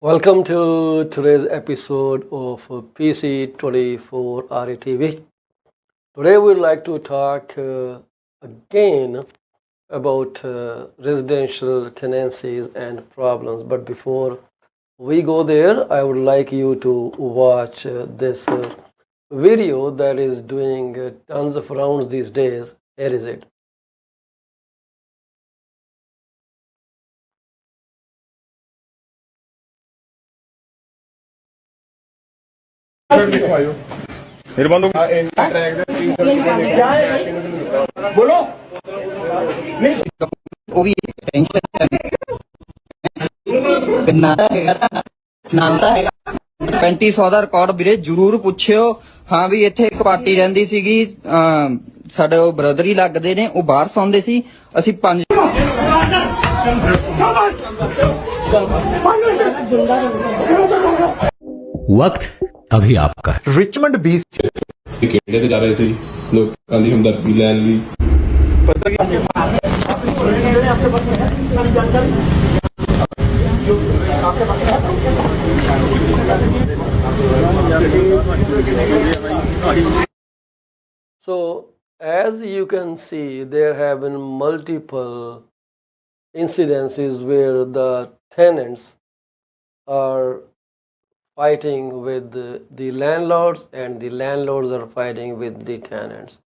Welcome to today's episode of PC24 RETV. Today we'd like to talk again about residential tenancies and problems. But before we go there, I would like you to watch this video that is doing tons of rounds these days. Here is it. फिर बंद बोलो ਉਹ ਵੀ ਨਾਤਾ ਹੈਗਾ 3500 ਦਾ record ਵੀਰੇ ਜਰੂਰ ਪੁੱਛਿਓ। ਹਾਂ ਵੀ ਇੱਥੇ ਇੱਕ ਪਾਰਟੀ ਰਹਿੰਦੀ ਸੀਗੀ, ਸਾਡੇ ਉਹ ਬ੍ਰਦਰ ਹੀ ਲੱਗਦੇ ਨੇ, ਉਹ ਬਾਹਰ ਸੌਂਦੇ ਸੀ। ਅਸੀਂ 5 वक्त अभी आपका है। ਰਿਚਮੰਡ BC ਕਿਹੜੇ ਤੇ ਜਾ ਰਹੇ ਸੀ ਲੋਕਾਂ ਦੀ ਹਮਦਰਦੀ ਲੈਣ ਲਈ। ਪਤਾ ਕੀ So, as you can see, there have been multiple incidences where the tenants are fighting with the landlords and the landlords are fighting with the tenants.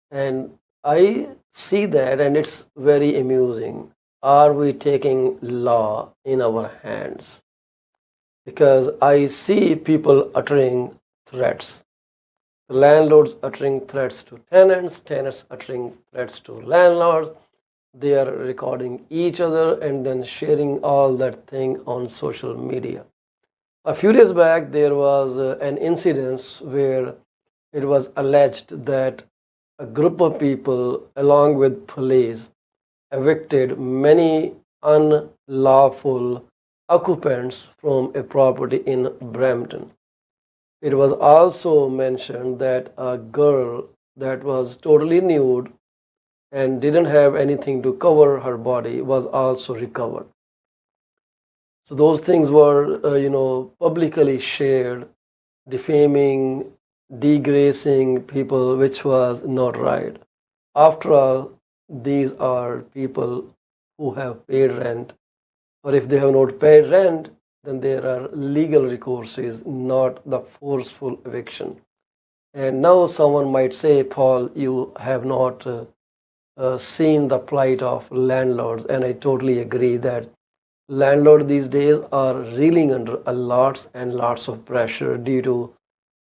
And I see that and it's very amusing. Are we taking law in our hands? Because I see people uttering threats. Landlords uttering threats to tenants, tenants uttering threats to landlords. They are recording each other and then sharing all that thing on social media. A few days back, there was an incident where it was alleged that a group of people, along with police, evicted many unlawful occupants from a property in Brampton. It was also mentioned that a girl that was totally nude and didn't have anything to cover her body was also recovered. So those things were, publicly shared, defaming, degrading people, which was not right. After all, these are people who have paid rent, or if they have not paid rent, then there are legal recourses, not the forceful eviction. And now someone might say, Paul, you have not seen the plight of landlords, and I totally agree that landlords these days are reeling under a lots and lots of pressure due to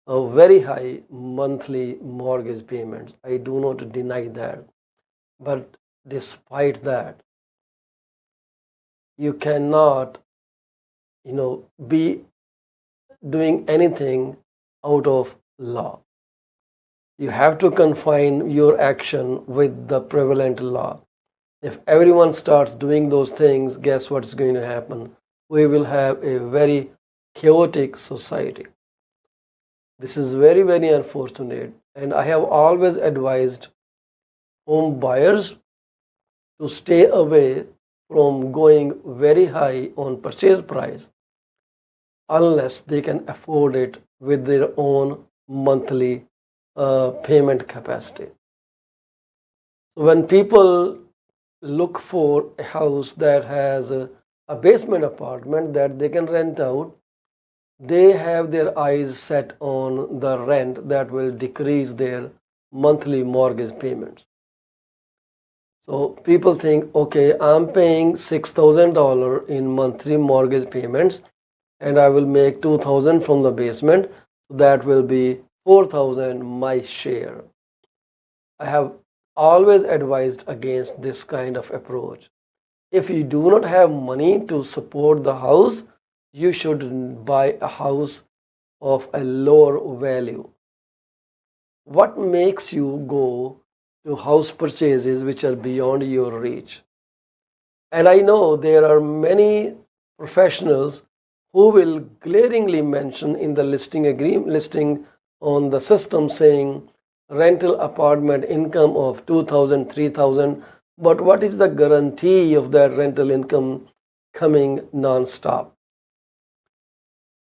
a very high monthly mortgage payments. I do not deny that. But despite that, you cannot, be doing anything out of law. You have to confine your action with the prevalent law. If everyone starts doing those things, guess what's going to happen? We will have a very chaotic society. This is very, very unfortunate. And I have always advised home buyers to stay away from going very high on purchase price unless they can afford it with their own monthly payment capacity. So when people look for a house that has a basement apartment that they can rent out, they have their eyes set on the rent that will decrease their monthly mortgage payments. So people think, okay, I'm paying $6,000 in monthly mortgage payments, and I will make 2,000 from the basement. So that will be 4,000 my share. I have always advised against this kind of approach. If you do not have money to support the house, you should buy a house of a lower value. What makes you go to house purchases which are beyond your reach? And I know there are many professionals who will glaringly mention in the listing on the system saying rental apartment income of 2,000, 3,000. But what is the guarantee of that rental income coming non-stop?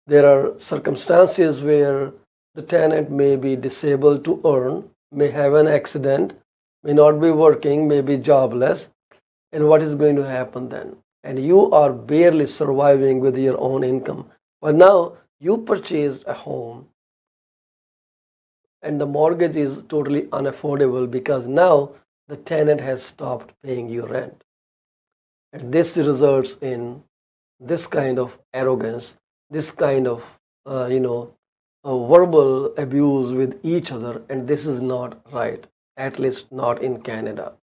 There are circumstances where the tenant may be disabled to earn, may have an accident, may not be working, may be jobless. And what is going to happen then? And you are barely surviving with your own income. But now you purchased a home and the mortgage is totally unaffordable because now the tenant has stopped paying you rent. And this results in this kind of arrogance, this kind of, verbal abuse with each other. And this is not right, at least not in Canada.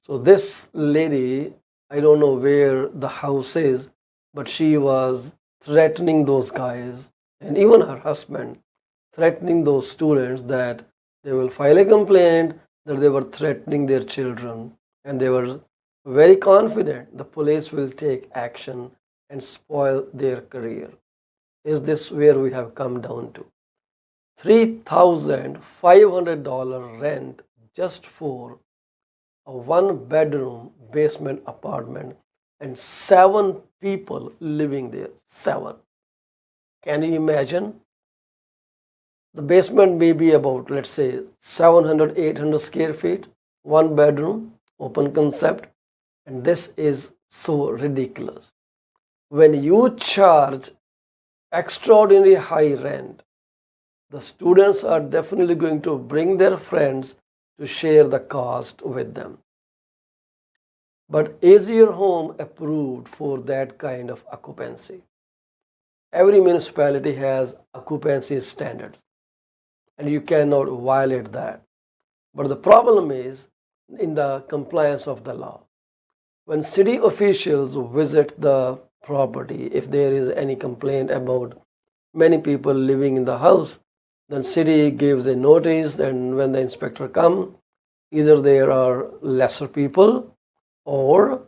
So this lady, I don't know where the house is, but she was threatening those guys and even her husband, threatening those students that they will file a complaint, that they were threatening their children, and they were very confident the police will take action and spoil their career. Is this where we have come down to? $3,500 rent just for a one-bedroom basement apartment and 7 people living there. 7. Can you imagine? The basement may be about, let's say, 700, 800 square feet, one bedroom, open concept, and this is so ridiculous. When you charge extraordinary high rent, the students are definitely going to bring their friends to share the cost with them. But is your home approved for that kind of occupancy? Every municipality has occupancy standards, and you cannot violate that. But the problem is in the compliance of the law. When city officials visit the property, if there is any complaint about many people living in the house, then city gives a notice, and when the inspector come, either there are lesser people or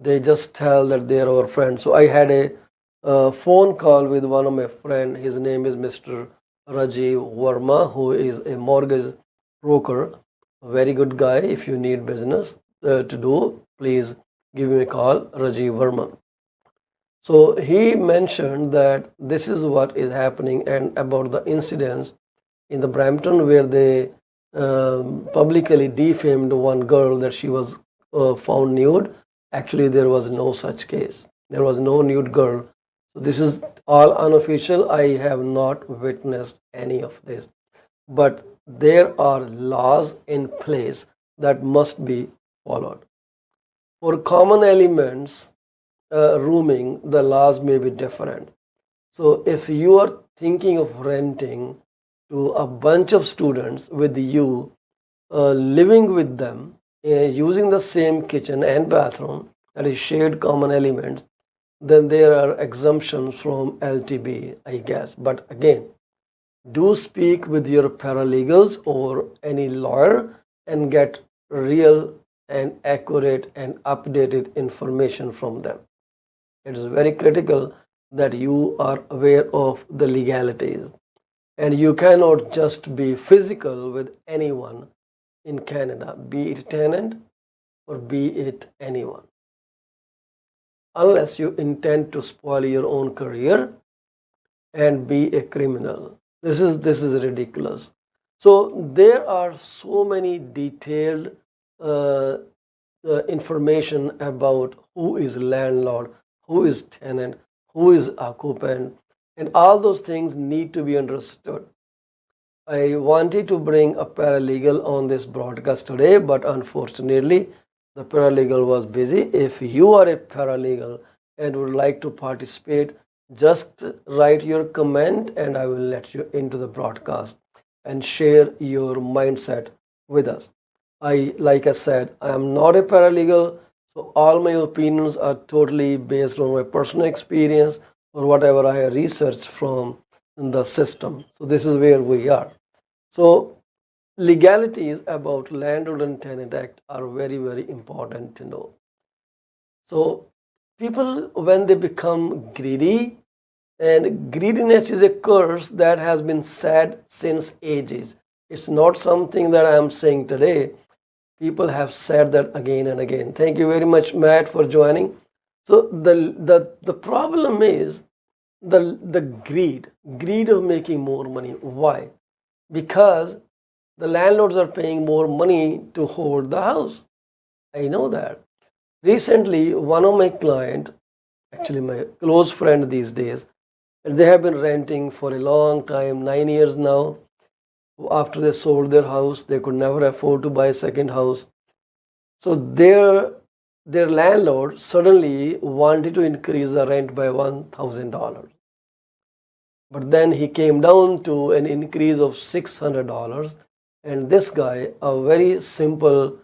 they just tell that they are our friends. So I had a phone call with one of my friend. His name is Mr. Rajiv Verma, who is a mortgage broker. A very good guy. If you need business to do, please give me a call, Rajiv Verma. So he mentioned that this is what is happening and about the incidents in the Brampton where they publicly defamed one girl that she was found nude. Actually, there was no such case. There was no nude girl. So this is all unofficial. I have not witnessed any of this. But there are laws in place that must be followed. For common elements, rooming, the laws may be different. So if you are thinking of renting to a bunch of students with you, living with them, using the same kitchen and bathroom, that is shared common elements, then there are exemptions from LTB, I guess. But again, do speak with your paralegals or any lawyer and get real and accurate and updated information from them. It is very critical that you are aware of the legalities, and you cannot just be physical with anyone in Canada, be it tenant or be it anyone, unless you intend to spoil your own career and be a criminal. This is ridiculous. So there are so many detailed uh, information about who is landlord, who is tenant, who is occupant, and all those things need to be understood. I wanted to bring a paralegal on this broadcast today, but unfortunately, the paralegal was busy. If you are a paralegal and would like to participate, just write your comment and I will let you into the broadcast and share your mindset with us. Like I said, I am not a paralegal, so all my opinions are totally based on my personal experience or whatever I researched from the system. So this is where we are. So legalities about landlord and tenant act are very, very important to know. So people, when they become greedy, and greediness is a curse that has been said since ages. It's not something that I am saying today. People have said that again and again. Thank you very much, Matt, for joining. So the problem is the greed of making more money. Why? Because the landlords are paying more money to hold the house. I know that. Recently, one of my client, actually my close friend these days, and they have been renting for a long time, 9 years now. After they sold their house, they could never afford to buy a second house. So their landlord suddenly wanted to increase the rent by $1,000. But then he came down to an increase of $600. And this guy, a very simple,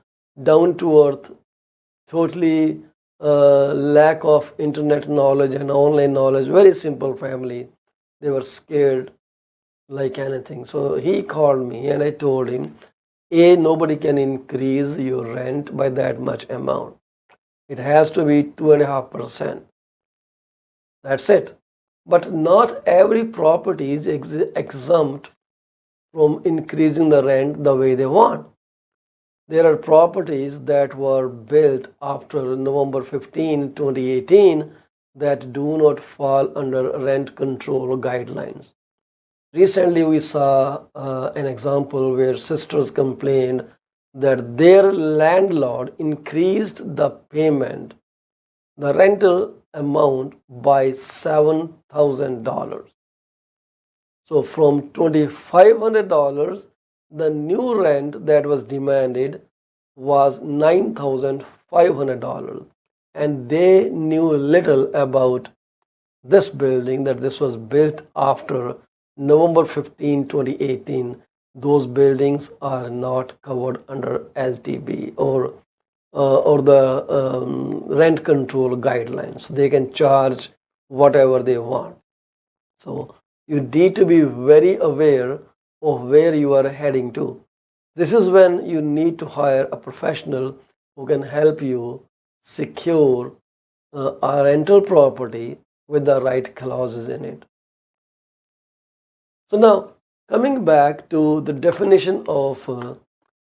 down to earth, totally lack of internet knowledge and online knowledge, very simple family. They were scared like anything. So he called me and I told him, A, nobody can increase your rent by that much amount. It has to be 2.5%. That's it. But not every property is exempt from increasing the rent the way they want. There are properties that were built after November 15, 2018 that do not fall under rent control guidelines. Recently, we saw an example where sisters complained that their landlord increased the payment, the rental amount by $7,000. So from $2,500, the new rent that was demanded was $9,500. And they knew little about this building, that this was built after November 15, 2018. Those buildings are not covered under LTB or the rent control guidelines. They can charge whatever they want. So you need to be very aware of where you are heading to. This is when you need to hire a professional who can help you secure a rental property with the right clauses in it. So now, coming back to the definition of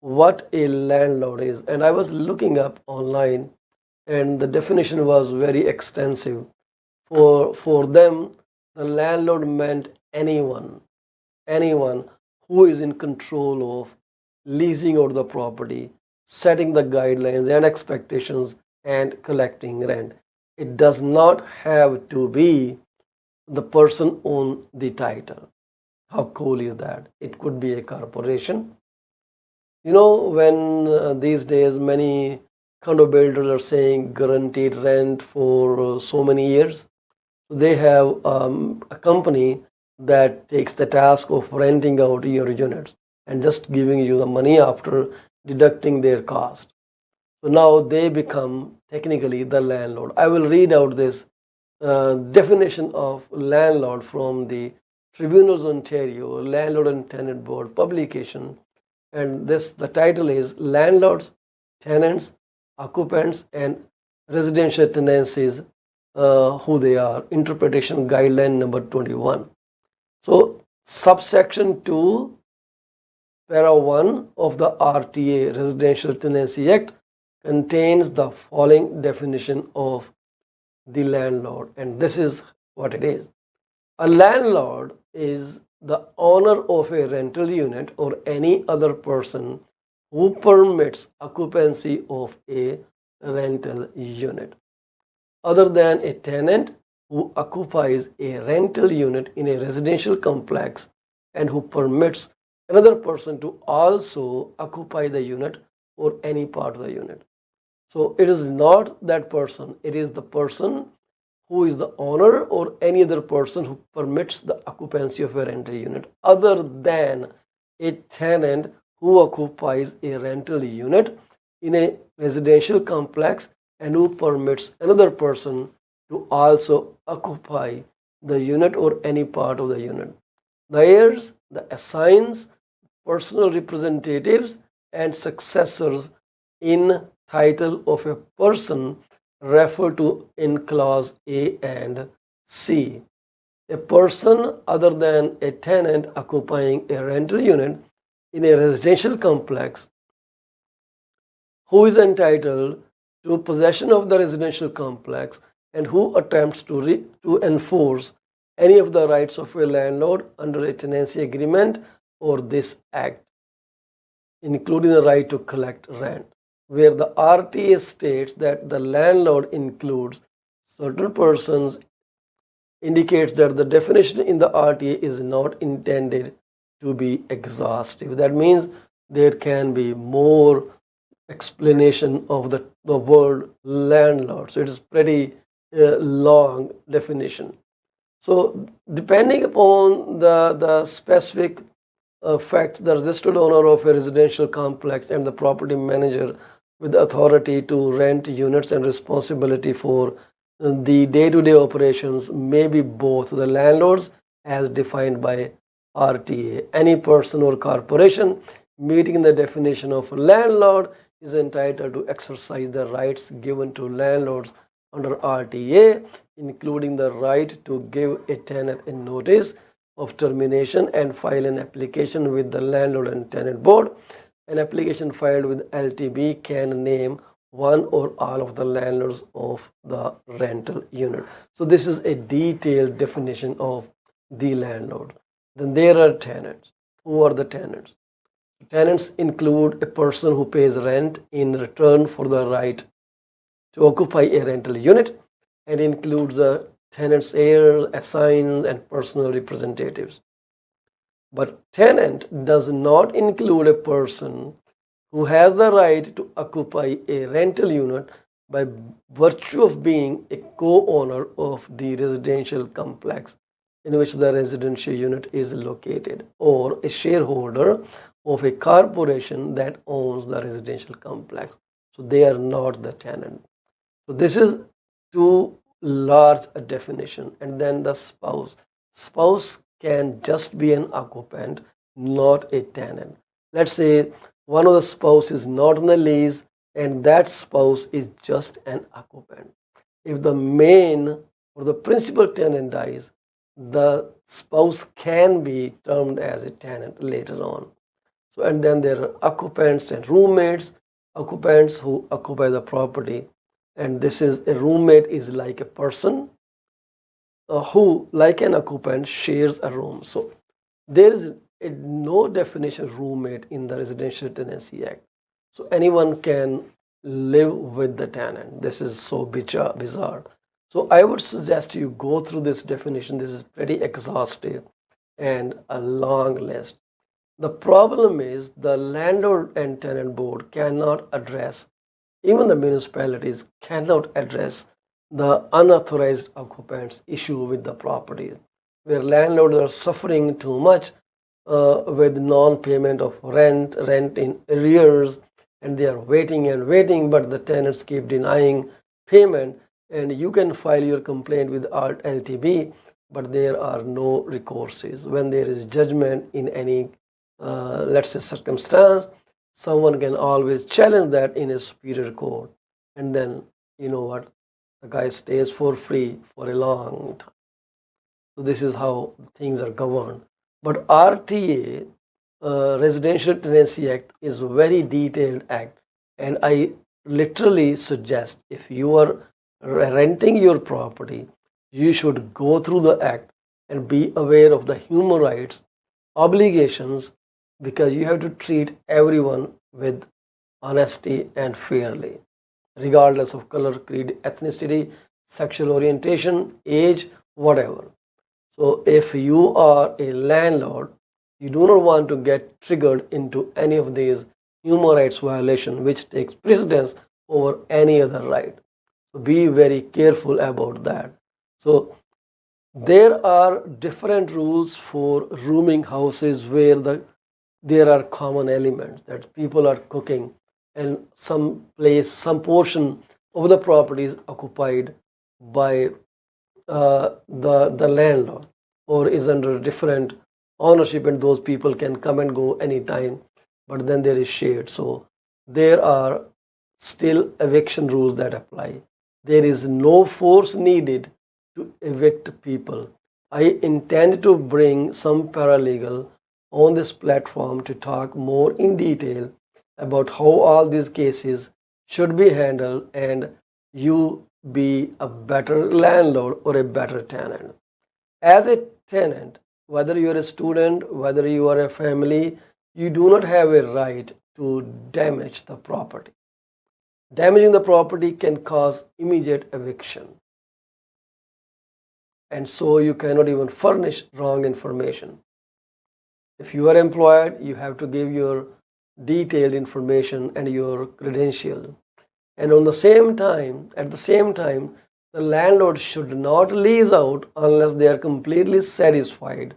what a landlord is, and I was looking up online, and the definition was very extensive. For them, the landlord meant anyone who is in control of leasing out the property, setting the guidelines and expectations, and collecting rent. It does not have to be the person on the title. How cool is that? It could be a corporation. You know, when these days many condo builders are saying guaranteed rent for so many years, they have a company that takes the task of renting out your units and just giving you the money after deducting their cost. So now they become technically the landlord. I will read out this definition of landlord from the Tribunals Ontario Landlord and Tenant Board publication, and the title is Landlords, Tenants, Occupants and Residential Tenancies, who they are, interpretation guideline number 21. So subsection 2 para 1 of the RTA Residential Tenancy Act contains the following definition of the landlord, and this is what it is. A landlord is the owner of a rental unit or any other person who permits occupancy of a rental unit, other than a tenant who occupies a rental unit in a residential complex and who permits another person to also occupy the unit or any part of the unit. So it is not that person, it is the person who is the owner or any other person who permits the occupancy of a rental unit other than a tenant who occupies a rental unit in a residential complex and who permits another person to also occupy the unit or any part of the unit. The heirs, the assigns, personal representatives, and successors in title of a person referred to in clause A and C. A person other than a tenant occupying a rental unit in a residential complex who is entitled to possession of the residential complex and who attempts to enforce any of the rights of a landlord under a tenancy agreement or this act, including the right to collect rent, where the RTA states that the landlord includes certain persons, indicates that the definition in the RTA is not intended to be exhaustive. That means there can be more explanation of the word landlord. So it is pretty long definition. So depending upon the specific facts, the registered owner of a residential complex and the property manager with the authority to rent units and responsibility for the day-to-day operations may be both the landlords as defined by RTA. Any person or corporation meeting the definition of landlord is entitled to exercise the rights given to landlords under RTA, including the right to give a tenant a notice of termination and file an application with the landlord and tenant board. An application filed with LTB can name one or all of the landlords of the rental unit. So this is a detailed definition of the landlord. Then there are tenants. Who are the tenants? Tenants include a person who pays rent in return for the right to occupy a rental unit and includes the tenant's heirs, assigns, and personal representatives. But tenant does not include a person who has the right to occupy a rental unit by virtue of being a co-owner of the residential complex in which the residential unit is located, or a shareholder of a corporation that owns the residential complex. So they are not the tenant. So this is too large a definition. And then the spouse. Spouse can just be an occupant, not a tenant. Let's say one of the spouse is not on the lease and that spouse is just an occupant. If the main or the principal tenant dies, the spouse can be termed as a tenant later on. So, and then there are occupants and roommates, occupants who occupy the property. And this is a roommate is like a person who, like an occupant, shares a room. So there is no definition of roommate in the Residential Tenancy Act. So anyone can live with the tenant. This is so bizarre. So I would suggest you go through this definition. This is pretty exhaustive and a long list. The problem is the landlord and tenant board cannot address, even the municipalities cannot address the unauthorized occupants issue with the properties, where landlords are suffering too much with non-payment of rent in arrears, and they are waiting and waiting, but the tenants keep denying payment, and you can file your complaint with LTB, but there are no recourses. When there is judgment in any, let's say, circumstance, someone can always challenge that in a superior court, and then you know what, the guy stays for free for a long time. So this is how things are governed. But RTA, Residential Tenancy Act, is a very detailed act, and I literally suggest if you are renting your property, you should go through the act and be aware of the human rights obligations, because you have to treat everyone with honesty and fairly, regardless of color, creed, ethnicity, sexual orientation, age, whatever. So if you are a landlord You do not want to get triggered into any of these human rights violation which takes precedence over any other right. So be very careful about that. So there are different rules for rooming houses where there are common elements that people are cooking and some portion of the property is occupied by the landlord or is under different ownership, and those people can come and go anytime, but then there is shared. So there are still eviction rules that apply. There is no force needed to evict people. I intend to bring some paralegal on this platform to talk more in detail about how all these cases should be handled and you be a better landlord or a better tenant. As a tenant, whether you are a student, whether you are a family, you do not have a right to damage the property. Damaging the property can cause immediate eviction. And so you cannot even furnish wrong information. If you are employed, you have to give your detailed information and your credential. And at the same time, the landlord should not lease out unless they are completely satisfied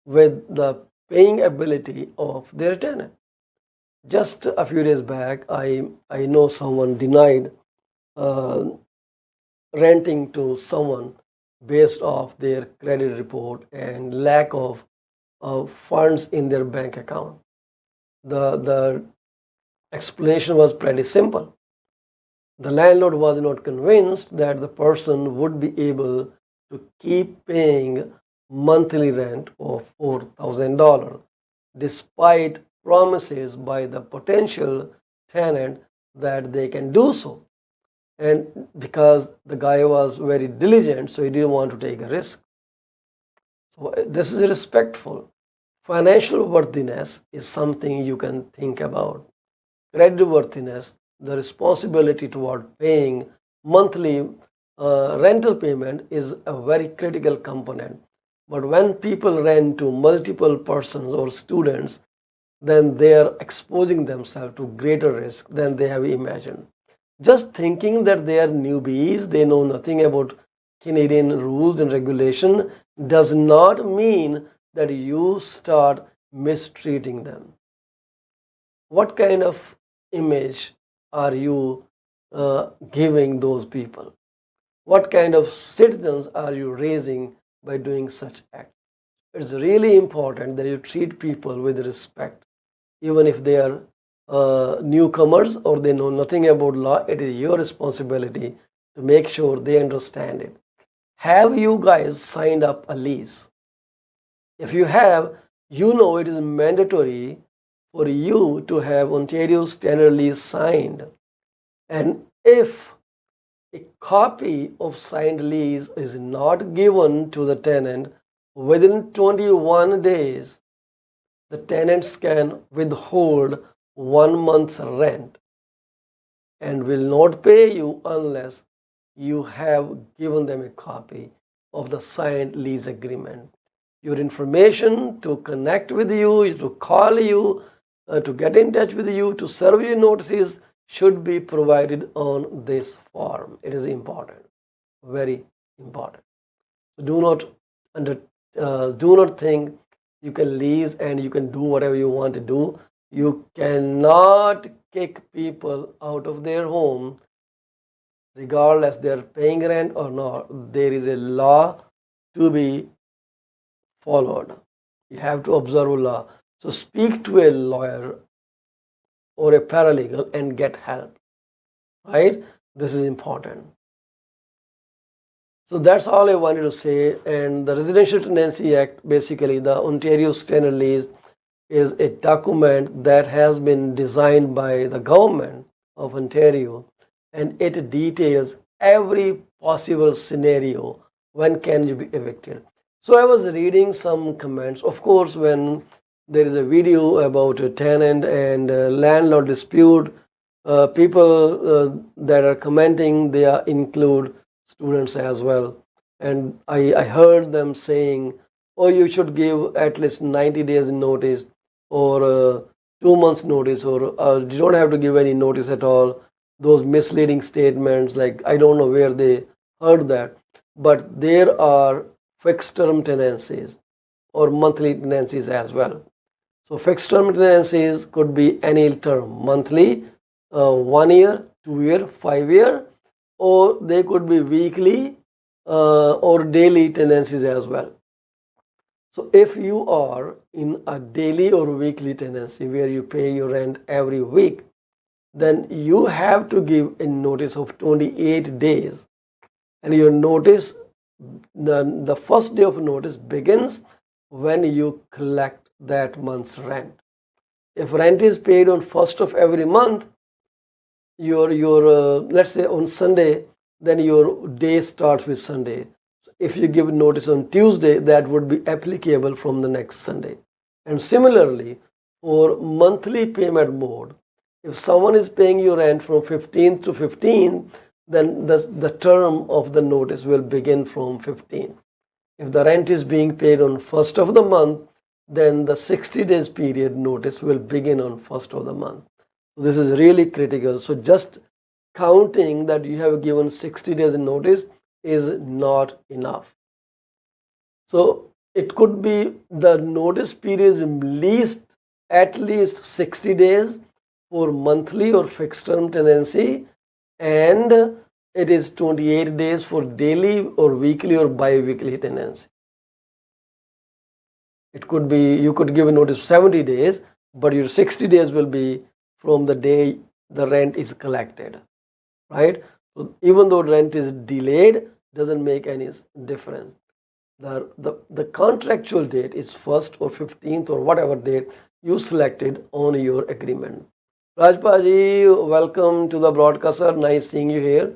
with the paying ability of their tenant. Just a few days back, I know someone denied uh, renting to someone based off their credit report and lack of funds in their bank account. The explanation was pretty simple. The landlord was not convinced that the person would be able to keep paying monthly rent of $4,000 despite promises by the potential tenant that they can do so. And because the guy was very diligent, so he didn't want to take a risk. So this is respectful. Financial worthiness is something you can think about. Credit worthiness, the responsibility toward paying monthly rental payment is a very critical component. But when people rent to multiple persons or students, then they are exposing themselves to greater risk than they have imagined. Just thinking that they are newbies, they know nothing about Canadian rules and regulation, does not mean that you start mistreating them. What kind of image are you giving those people? What kind of citizens are you raising by doing such acts? It's really important that you treat people with respect, even if they are newcomers or they know nothing about law. It is your responsibility to make sure they understand it. Have you guys signed up a lease? If you have, you know it is mandatory for you to have Ontario standard lease signed. And if a copy of signed lease is not given to the tenant within 21 days, the tenants can withhold 1 month's rent and will not pay you unless you have given them a copy of the signed lease agreement. Your information to connect with you, to call you, to get in touch with you, to serve you notices should be provided on this form. It is important, very important. Do not think you can lease and you can do whatever you want to do. You cannot kick people out of their home regardless they are paying rent or not. There is a law to be followed. You have to observe law. So speak to a lawyer or a paralegal and get help. Right? This is important. So that's all I wanted to say. And the Residential Tenancy Act, basically the Ontario Standard Lease, is a document that has been designed by the government of Ontario, and it details every possible scenario when can you be evicted. So I was reading some comments. Of course, when there is a video about a tenant and a landlord dispute, people that are commenting, they include students as well. And I heard them saying or you should give at least 90 days notice, or 2 months notice, or you don't have to give any notice at all. Those misleading statements, like I don't know where they heard that, but there are fixed term tenancies or monthly tenancies as well. So fixed term tenancies could be any term, monthly, 1 year, 2 year, 5 year, or they could be weekly or daily tenancies as well. So if you are in a daily or weekly tenancy where you pay your rent every week, then you have to give a notice of 28 days. And your notice, the first day of notice begins when you collect that month's rent. If rent is paid on 1st of every month, your let's say on Sunday, then your day starts with Sunday. If you give notice on Tuesday, that would be applicable from the next Sunday. And similarly, for monthly payment mode, if someone is paying you rent from 15th to 15th, then the term of the notice will begin from 15th. If the rent is being paid on 1st of the month, then the 60 days period notice will begin on 1st of the month. So this is really critical. So just counting that you have given 60 days notice is not enough. So it could be the notice period is at least 60 days for monthly or fixed term tenancy, and it is 28 days for daily or weekly or bi-weekly tenancy. It could be, you could give a notice 70 days, but your 60 days will be from the day the rent is collected, right? So even though rent is delayed, doesn't make any difference. The contractual date is 1st or 15th or whatever date you selected on your agreement. Rajpaji, welcome to the broadcaster. Nice seeing you here.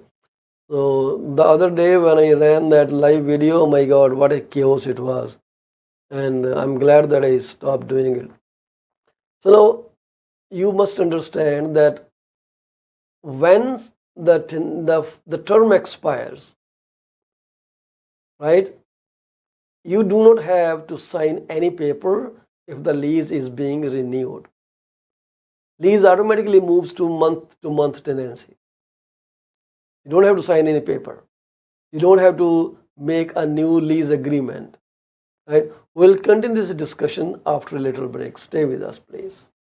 So the other day when I ran that live video, oh my God, what a chaos it was. And I'm glad that I stopped doing it. So now you must understand that when the term expires, right, you do not have to sign any paper if the lease is being renewed. Lease automatically moves to month tenancy. You don't have to sign any paper. You don't have to make a new lease agreement. Right? We'll continue this discussion after a little break. Stay with us, please.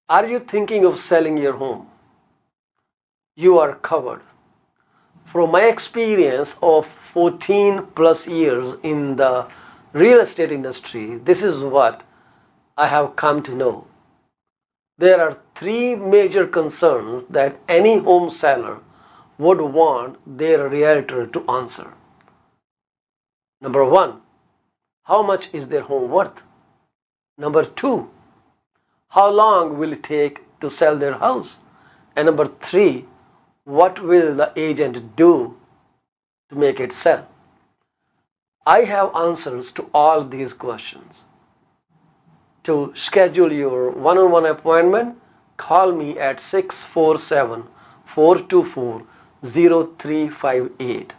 Are you thinking of selling your home? You are covered. From my experience of 14 plus years in the real estate industry, this is what I have come to know. There are 3 major concerns that any home seller would want their realtor to answer. Number 1, how much is their home worth? Number 2, how long will it take to sell their house? And number 3, what will the agent do to make it sell? I have answers to all these questions. To schedule your one-on-one appointment, call me at 647-424-0358.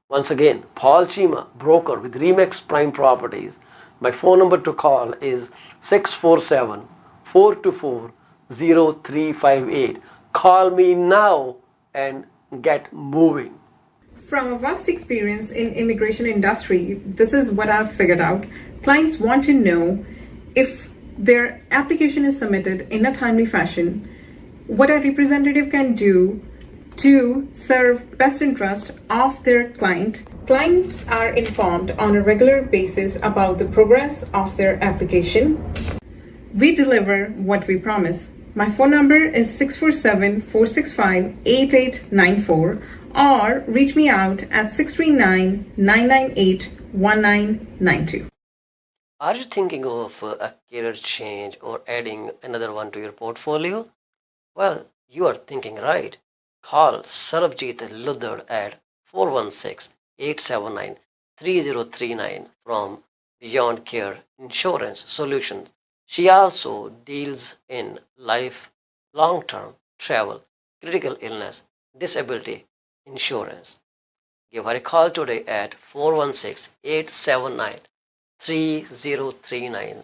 Once again, Paul Chima, broker with Remax Prime Properties. My phone number to call is 647-424-0358. Call me now and get moving. From a vast experience in immigration industry, this is what I've figured out. Clients want to know if their application is submitted in a timely fashion, what a representative can do to serve best interest of their client. Clients are informed on a regular basis about the progress of their application. We deliver what we promise. My phone number is 647-465-8894, or reach me out at 639 998 1992. Are you thinking of a career change or adding another one to your portfolio? Well, you are thinking right. Call Sarabjit Luddar at 416-879-3039 from Beyond Care Insurance Solutions. She also deals in life, long-term travel, critical illness, disability insurance. Give her a call today at 416-879-3039.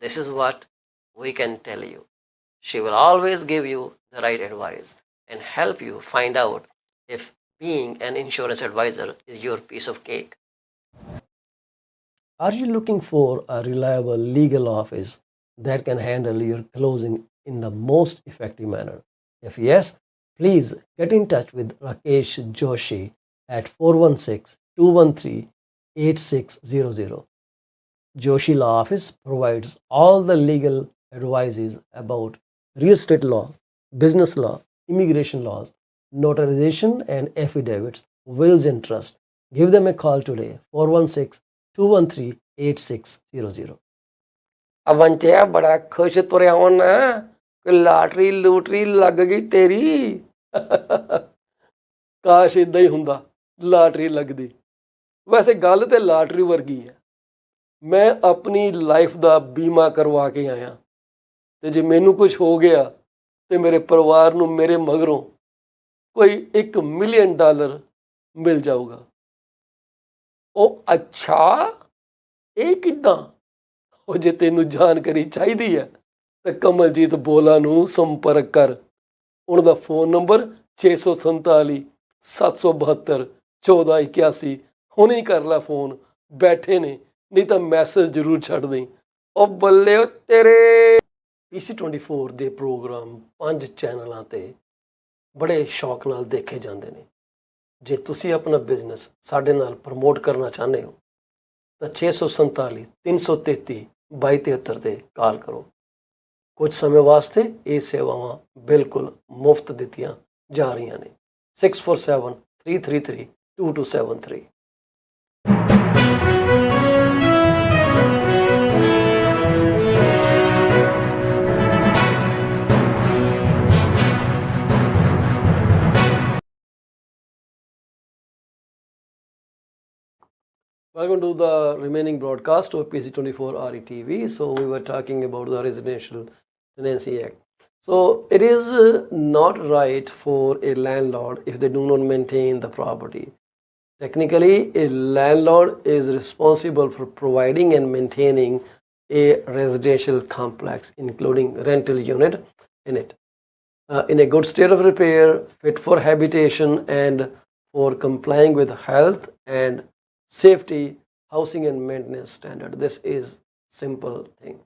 This is what we can tell you. She will always give you the right advice and help you find out if being an insurance advisor is your piece of cake. Are you looking for a reliable legal office that can handle your closing in the most effective manner? If yes, please get in touch with Rakesh Joshi at 416-213-8600. Joshi Law Office provides all the legal advices about real estate law, business law, immigration laws, notarization and affidavits, wills and trust. Give them a call today, 416-213-8600. ਅਵੰਚਿਆ ਬੜਾ ਖੁਸ਼ ਤੁਰਿਆ ਹੋਣਾ ਕਿ lottery ਲੂਟਰੀ ਲੱਗ ਗਈ ਤੇਰੀ। ਕਾਸ਼ ਇਦਾਂ ਹੀ ਹੁੰਦਾ, ਲਾਟਰੀ ਲੱਗਦੀ। ਵੈਸੇ ਗੱਲ ਤੇ ਲਾਟਰੀ ਵਰਗੀ ਹੈ। ਮੈਂ ਆਪਣੀ ਲਾਈਫ ਦਾ ਬੀਮਾ ਕਰਵਾ ਕੇ ਆਇਆ ਤੇ ਜੇ ਮੈਨੂੰ ਕੁਝ ਹੋ ਗਿਆ ਤੇ ਮੇਰੇ ਪਰਿਵਾਰ ਨੂੰ ਮੇਰੇ ਮਗਰੋਂ ਕੋਈ $1 ਮਿਲੀਅਨ ਮਿਲ ਜਾਊਗਾ। ਉਹ ਅੱਛਾ, ਇਹ ਕਿੱਦਾਂ? ਉਹ ਜੇ ਤੈਨੂੰ ਜਾਣਕਾਰੀ ਚਾਹੀਦੀ ਹੈ ਤਾਂ ਕਮਲਜੀਤ ਬੋਲਾ ਨੂੰ ਸੰਪਰਕ ਕਰ। ਉਹਨਾਂ ਦਾ ਫੋਨ ਨੰਬਰ 647 772 1481। ਹੁਣੇ ਹੀ ਕਰ ਲੈ ਫੋਨ, ਬੈਠੇ ਨੇ, ਨਹੀਂ ਤਾਂ ਮੈਸੇਜ ਜ਼ਰੂਰ ਛੱਡ ਦੇਂ। ਉਹ ਬੱਲੇ ਉਹ ਤੇਰੇ। PC24 ਦੇ ਪ੍ਰੋਗਰਾਮ 5 ਚੈਨਲਾਂ ਤੇ ਬੜੇ ਸ਼ੌਕ ਨਾਲ ਦੇਖੇ ਜਾਂਦੇ ਨੇ। ਜੇ ਤੁਸੀਂ ਆਪਣਾ ਬਿਜ਼ਨਸ ਸਾਡੇ ਨਾਲ ਪ੍ਰਮੋਟ ਕਰਨਾ ਚਾਹੁੰਦੇ ਹੋ ਤਾਂ 647 333 2273 ਤੇ ਕਾਲ ਕਰੋ। ਕੁਝ ਸਮੇਂ ਵਾਸਤੇ ਇਹ ਸੇਵਾਵਾਂ ਬਿਲਕੁਲ ਮੁਫਤ ਦਿੱਤੀਆਂ ਜਾ ਰਹੀਆਂ ਨੇ। 647 333 2273। Welcome to the remaining broadcast of PC24 RETV. So we were talking about the Residential Tenancy Act. So it is not right for a landlord if they do not maintain the property. Technically, a landlord is responsible for providing and maintaining a residential complex, including rental unit in it, in a good state of repair, fit for habitation, and for complying with health and safety, housing and maintenance standard. This is simple thing.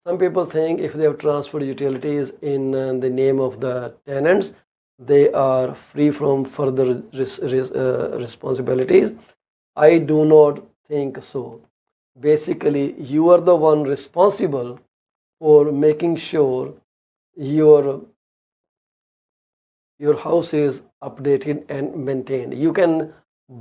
Some people think if they have transferred utilities in the name of the tenants, they are free from further responsibilities. I do not think so. Basically, you are the one responsible for making sure your house is updated and maintained. You can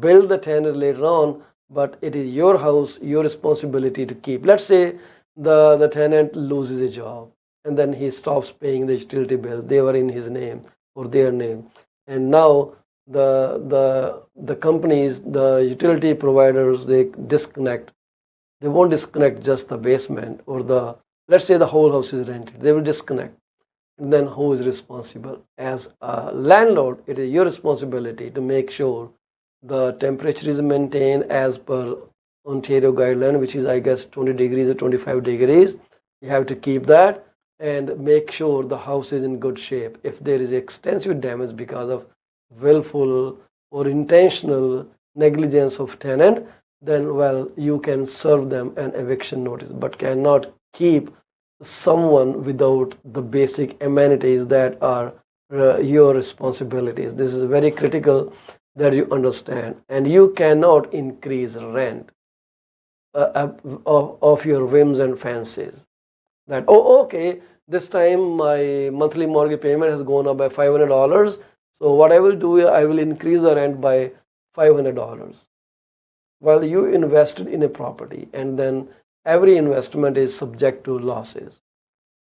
build the tenant later on, but it is your house, your responsibility to keep. Let's say the tenant loses a job and then he stops paying the utility bill. They were in his name or their name, and now the companies, the utility providers, they disconnect. They won't disconnect just the basement or let's say the whole house is rented. They will disconnect. And then who is responsible? As a landlord, it is your responsibility to make sure the temperature is maintained as per Ontario guideline, which is I guess 20 degrees or 25 degrees. You have to keep that and make sure the house is in good shape. If there is extensive damage because of willful or intentional negligence of tenant, then well, you can serve them an eviction notice, but cannot keep someone without the basic amenities that are your responsibilities. This is very critical that you understand, and you cannot increase rent of your whims and fancies. That, oh, okay, this time my monthly mortgage payment has gone up by $500, So what I will do, I will increase the rent by $500. Well, you invested in a property, and then every investment is subject to losses.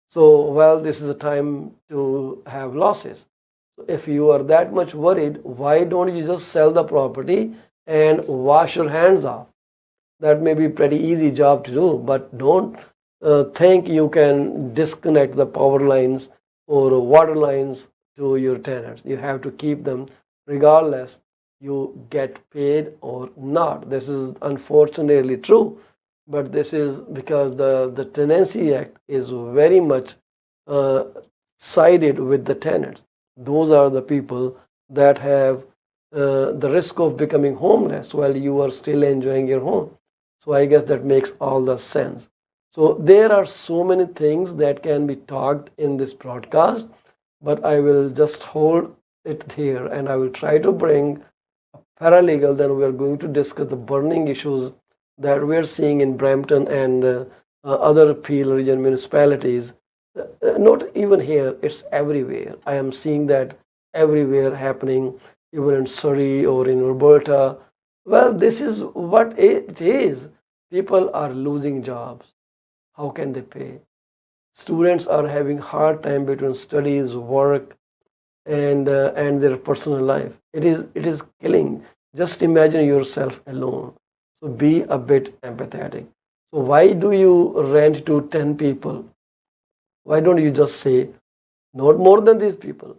So, well, this is a time to have losses. So if you are that much worried, why don't you just sell the property and wash your hands off? That may be a pretty easy job to do, but don't think you can disconnect the power lines or water lines to your tenants. You have to keep them regardless you get paid or not. This is unfortunately true, but this is because the Tenancy Act is very much uh, sided with the tenants. Those are the people that have the risk of becoming homeless while you are still enjoying your home. So I guess that makes all the sense. So there are so many things that can be talked in this broadcast, but I will just hold it here and I will try to bring a paralegal. Then we are going to discuss the burning issues that we are seeing in Brampton and other Peel region municipalities. Not even here, it's everywhere. I am seeing that everywhere happening, even in Surrey or in Alberta. Well, this is what it is. People are losing jobs. How can they pay? Students are having hard time between studies, work, and their personal life. It is killing. Just imagine yourself alone. So be a bit empathetic. So why do you rent to 10 people? Why don't you just say not more than these people?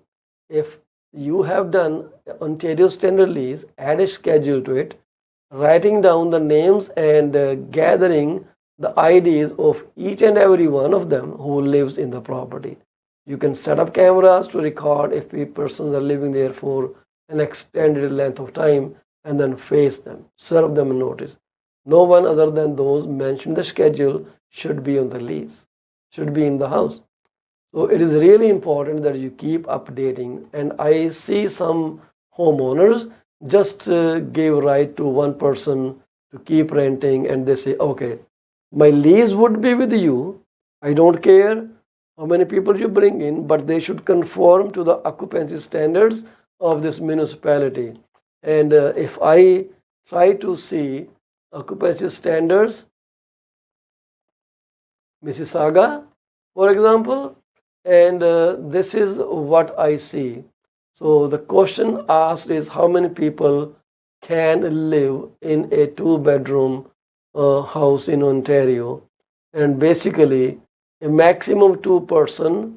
If you have done Ontario standard lease, add a schedule to it, writing down the names and gathering the IDs of each and every one of them who lives in the property. You can set up cameras to record if persons are living there for an extended length of time and then face them, serve them a notice. No one other than those mentioned in the schedule should be on the lease, should be in the house. So it is really important that you keep updating. And I see some homeowners just give right to one person to keep renting, and they say, okay, my lease would be with you. I don't care how many people you bring in, but they should conform to the occupancy standards of this municipality. And if I try to see occupancy standards, Mississauga, for example, and this is what I see. So the question asked is how many people can live in a two-bedroom house in Ontario, and basically a maximum two persons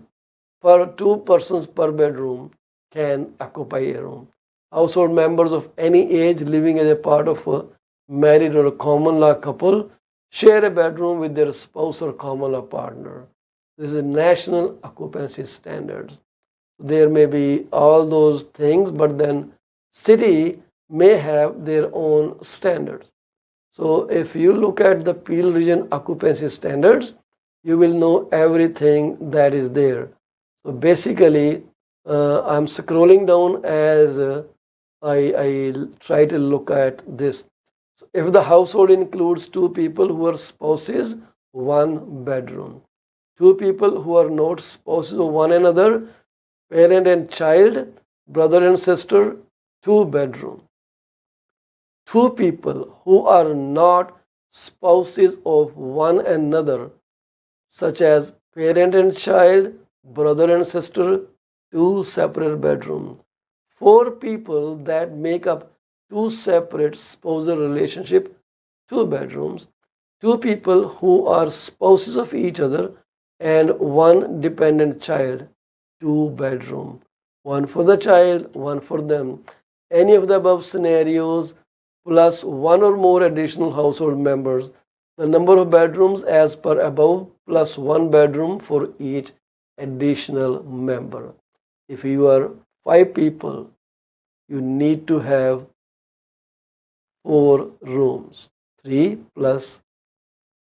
per bedroom can occupy a room. Household members of any age living as a part of a married or a common law couple share a bedroom with their spouse or common law partner. This is national occupancy standards. There may be all those things, but then city may have their own standards. So if you look at the Peel region occupancy standards, you will know everything that is there. So basically, I'm scrolling down as I try to look at this. So if the household includes two people who are spouses, one bedroom. Two people who are not spouses of one another, parent and child, brother and sister, two bedroom. Two people who are not spouses of one another, such as parent and child, brother and sister, two separate bedrooms. Four people that make up two separate spousal relationship, two bedrooms. Two people who are spouses of each other, and one dependent child, two bedroom. One for the child, one for them. Any of the above scenarios plus one or more additional household members. The number of bedrooms as per above plus one bedroom for each additional member. If you are 5 people, you need to have 4 rooms. 3 plus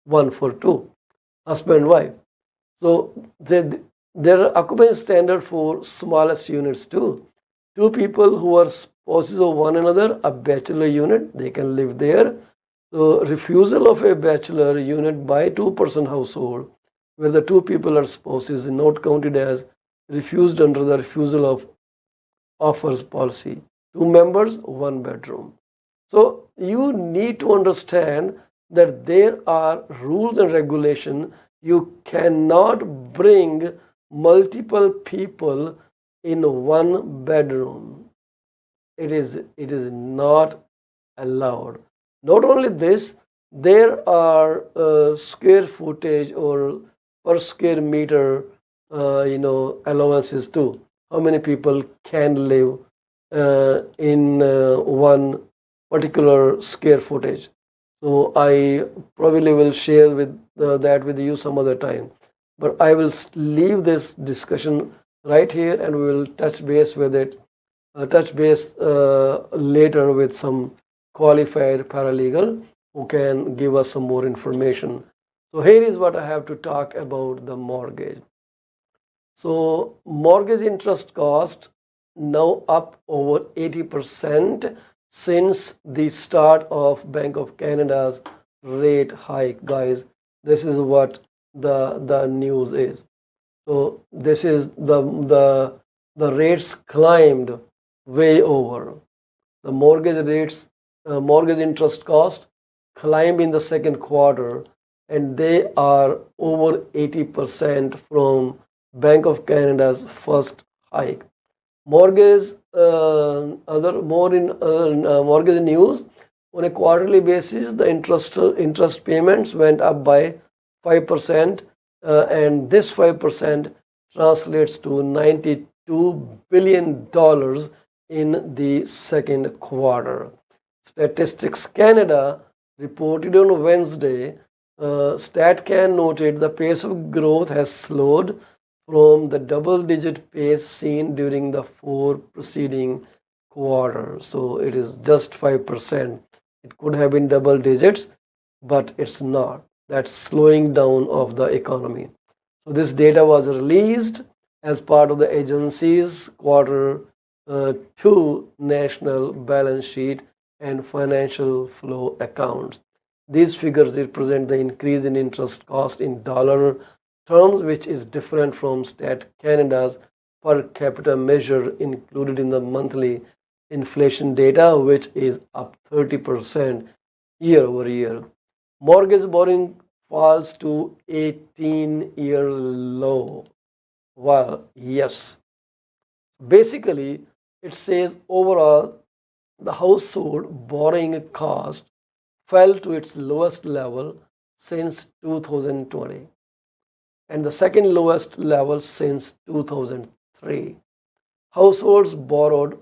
1 for 2. Husband, wife. So there are occupancy standard for smallest units too. 2 people who are spouses of one another, a bachelor unit, they can live there. So refusal of a bachelor unit by 2-person household, where the 2 people are spouses, is not counted as refused under the refusal of offers policy. 2 members, 1 bedroom. So you need to understand that there are rules and regulation. You cannot bring multiple people in 1 bedroom. It is not allowed. Not only this, there are square footage or per square meter, allowances too. How many people can live in one particular square footage? So I probably will share with that with you some other time. But I will leave this discussion right here, and we will touch base with it. Touch base later with some qualified paralegal who can give us some more information. So here is what I have to talk about the mortgage. So mortgage interest cost now up over 80% since the start of Bank of Canada's rate hike, guys. This is what the news is. So this is the rates climbed way over. The mortgage interest cost climbed in the second quarter, and they are over 80% from Bank of Canada's first hike. Mortgage, mortgage news. On a quarterly basis, the interest payments went up by 5%, and this 5% translates to $92 billion in the second quarter. Statistics Canada reported on Wednesday. StatCan noted the pace of growth has slowed from the double-digit pace seen during the 4 preceding quarters. So it is just 5%. It could have been double digits, but it's not. That's slowing down of the economy. So this data was released as part of the agency's quarter 2 national balance sheet and financial flow accounts. These figures represent the increase in interest cost in dollar terms, which is different from Stat Canada's per capita measure included in the monthly inflation data, which is up 30% year over year. Mortgage borrowing falls to 18-year low. Well, yes. Basically, it says overall the household borrowing cost fell to its lowest level since 2020 and the second lowest level since 2003. Households borrowed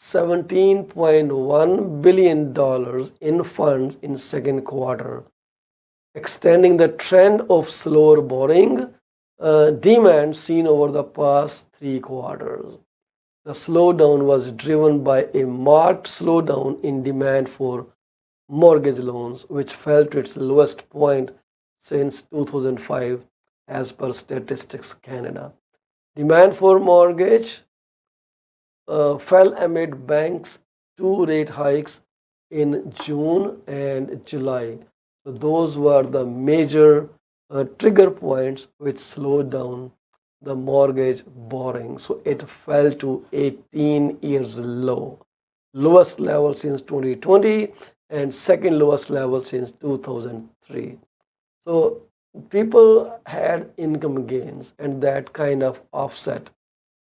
$17.1 billion in funds in second quarter, extending the trend of slower borrowing demand seen over the past 3 quarters. The slowdown was driven by a marked slowdown in demand for mortgage loans, which fell to its lowest point since 2005 as per Statistics Canada. Demand for mortgage fell amid banks' 2 rate hikes in June and July. So those were the major trigger points which slowed down the mortgage borrowing. So it fell to 18 years low, lowest level since 2020 and second lowest level since 2003. So people had income gains, and that kind of offset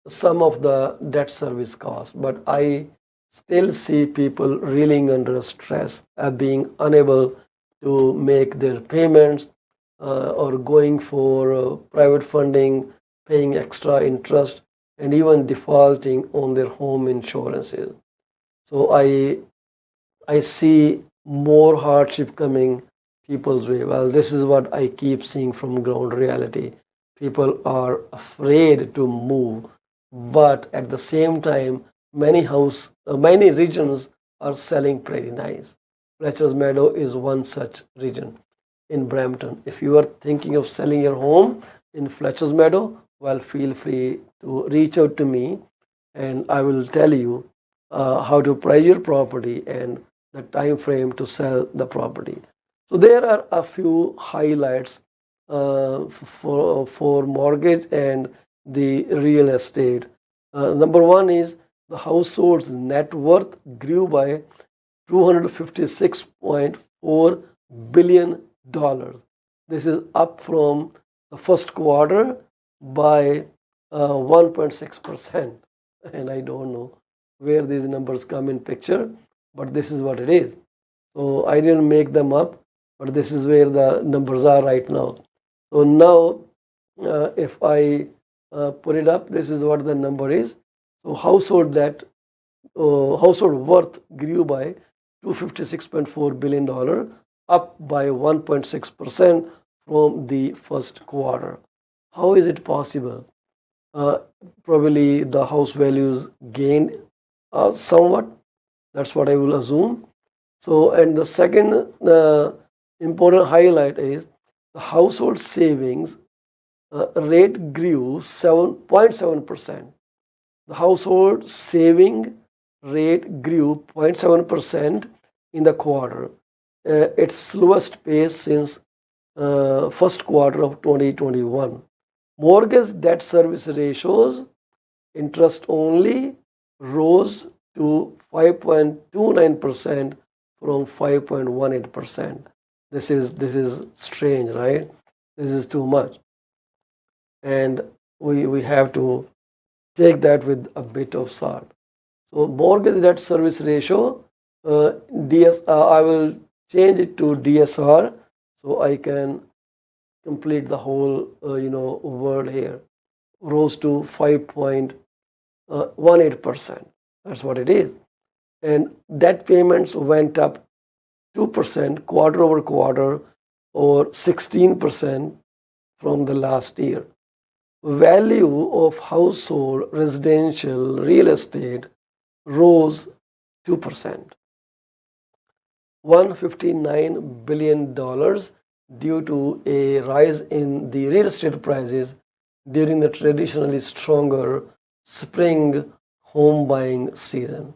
some of the debt service costs. But I still see people reeling under stress at being unable to make their payments or going for private funding, paying extra interest, and even defaulting on their home insurances. So I see more hardship coming people's way. Well, this is what I keep seeing from ground reality. People are afraid to move, but at the same time, many regions are selling pretty nice. Fletcher's Meadow is one such region in Brampton. If you are thinking of selling your home in Fletcher's Meadow, well, feel free to reach out to me, and I will tell you how to price your property and the time frame to sell the property. So there are a few highlights for mortgage and the real estate. Number one is the household's net worth grew by $256.4 billion. This is up from the first quarter by 1.6%. And I don't know where these numbers come in picture, but this is what it is. So I didn't make them up, but this is where the numbers are right now. So now, if I put it up, this is what the number is. So household worth grew by $256.4 billion, up by 1.6% from the first quarter. How is it possible? Probably the house values gained somewhat. That's what I will assume. So, and the second important highlight is the household savings rate grew 7.7%. The household saving rate grew 0.7% in the quarter, its slowest pace since first quarter of 2021. Mortgage debt service ratios, interest only, rose to 5.29% from 5.18%. This is strange, right? This is too much. And we have to take that with a bit of salt. So mortgage debt service ratio, I will change it to DSR so I can complete the whole word here. Rose to 5.18%. That's what it is. And debt payments went up 2% quarter over quarter, or 16% from the last year. Value of household residential real estate rose 2%, $159 billion, due to a rise in the real estate prices during the traditionally stronger spring home buying season.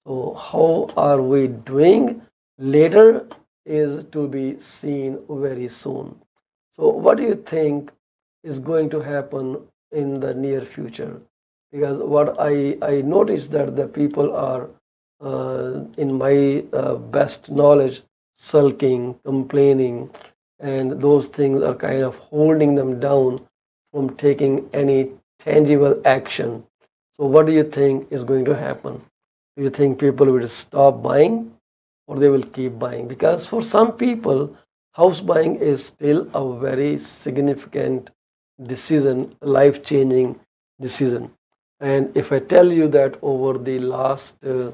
So how are we doing later is to be seen very soon. So what do you think is going to happen in the near future? Because what I noticed that the people are, in my best knowledge, sulking, complaining, and those things are kind of holding them down from taking any tangible action. So what do you think is going to happen? Do you think people will stop buying, or they will keep buying? Because for some people, house buying is still a very significant decision, life-changing decision. And if I tell you that over the last 2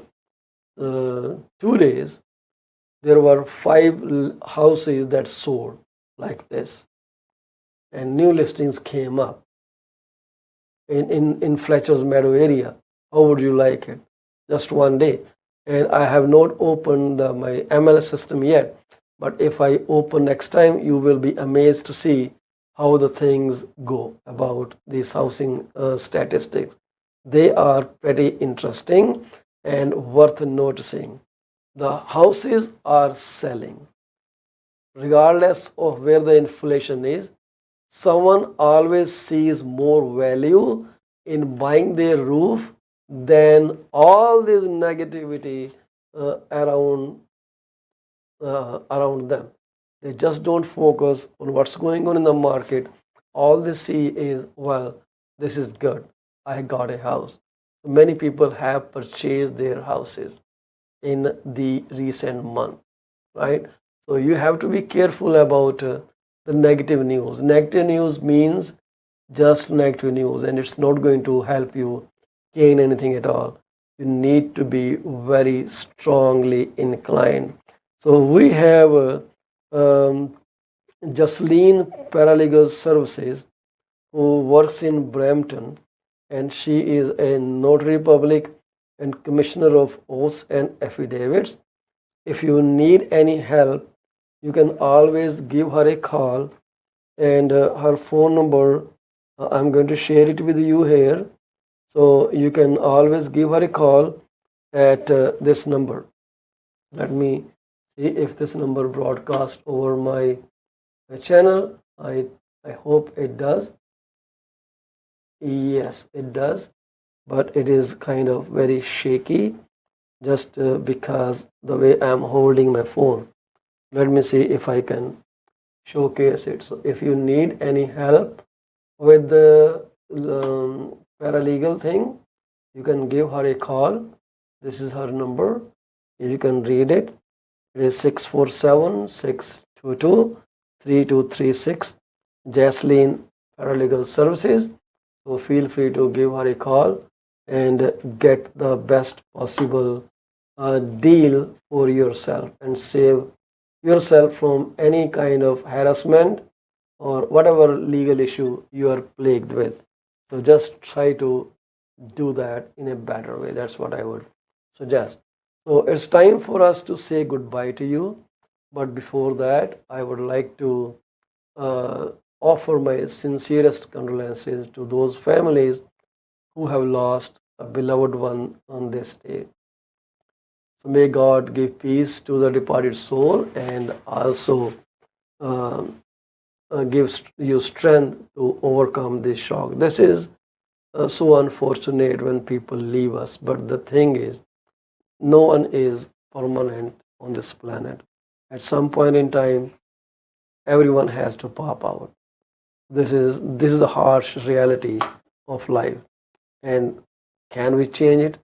days, there were 5 houses that sold like this, and new listings came up in Fletcher's Meadow area. How would you like it? Just one day. And I have not opened my MLS system yet, but if I open next time, you will be amazed to see how the things go about these housing statistics. They are pretty interesting and worth noticing. The houses are selling regardless of where the inflation is. Someone always sees more value in buying their roof than all this negativity around them. They just don't focus on what's going on in the market. All they see is, well, this is good, I got a house. Many people have purchased their houses in the recent month, right? So you have to be careful about the negative news. Negative news means just negative news, and it's not going to help you gain anything at all. You need to be very strongly inclined. So we have Jasleen Paralegal Services, who works in Brampton, and she is a notary public and commissioner of oaths and affidavits. If you need any help, you can always give her a call, and her phone number, I'm going to share it with you here. So you can always give her a call at this number. Let me see if this number broadcasts over my channel. I hope it does. Yes, it does. but it is kind of very shaky just because the way I'm holding my phone. Let me see if I can showcase it. So if you need any help with the paralegal thing, you can give her a call. This is her number. You can read it. It is 647-622-3236. Jaslyn Paralegal Services. So feel free to give her a call and get the best possible deal for yourself and save yourself from any kind of harassment or whatever legal issue you are plagued with. So just try to do that in a better way. That's what I would suggest. So it's time for us to say goodbye to you. But before that, I would like to offer my sincerest condolences to those families who have lost a beloved one on this day. So may God give peace to the departed soul and also gives you strength to overcome this shock. This is so unfortunate when people leave us, but the thing is, no one is permanent on this planet. At some point in time, everyone has to pop out. This is the harsh reality of life. And can we change it?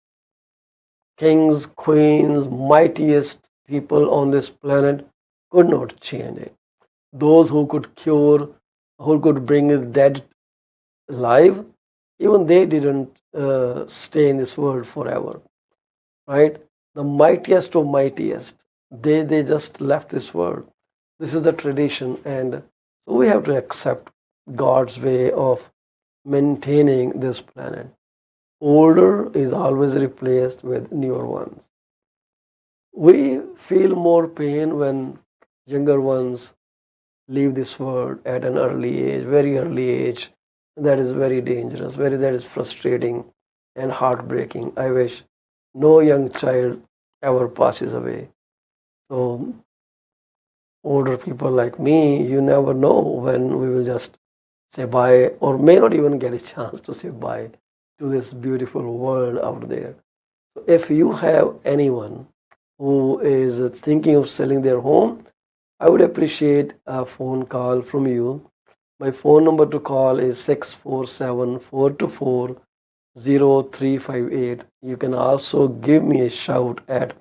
Kings, queens, mightiest people on this planet could not change it. Those who could cure, who could bring the dead alive, even they didn't stay in this world forever, right? The mightiest of mightiest, they just left this world. This is the tradition, and so we have to accept God's way of maintaining this planet. Older is always replaced with newer ones. We feel more pain when younger ones leave this world at an early age, very early age. That is very dangerous, that is frustrating and heartbreaking. I wish no young child ever passes away. So older people like me, you never know when we will just say bye or may not even get a chance to say bye to this beautiful world out there. So if you have anyone who is thinking of selling their home, I would appreciate a phone call from you. My phone number to call is 647-424-0358. You can also give me a shout at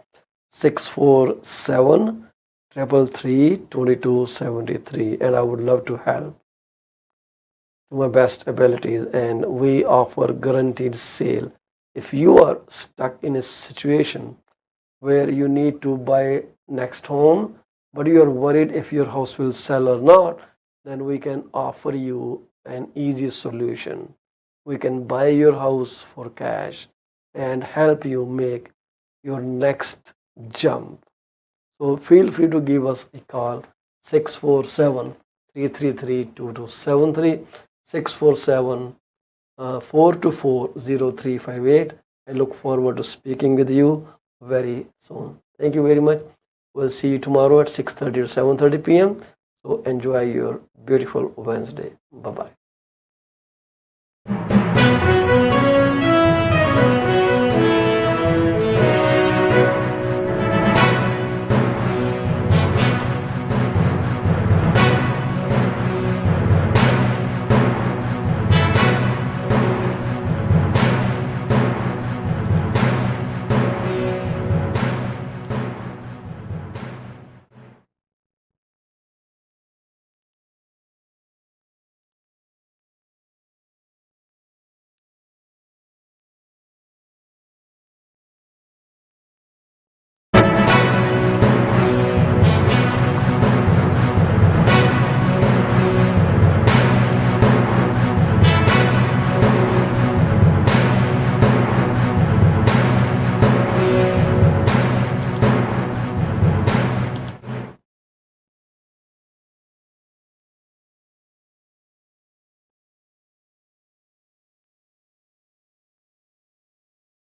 647-333-2273, and I would love to help to my best abilities. And we offer guaranteed sale. If you are stuck in a situation where you need to buy next home, but you are worried if your house will sell or not, then we can offer you an easy solution. We can buy your house for cash and help you make your next jump. So feel free to give us a call, 647-333-2273, 647-424-0358. I look forward to speaking with you very soon. Thank you very much. We'll see you tomorrow at 6:30 or 7:30 p.m. So enjoy your beautiful Wednesday. Bye-bye.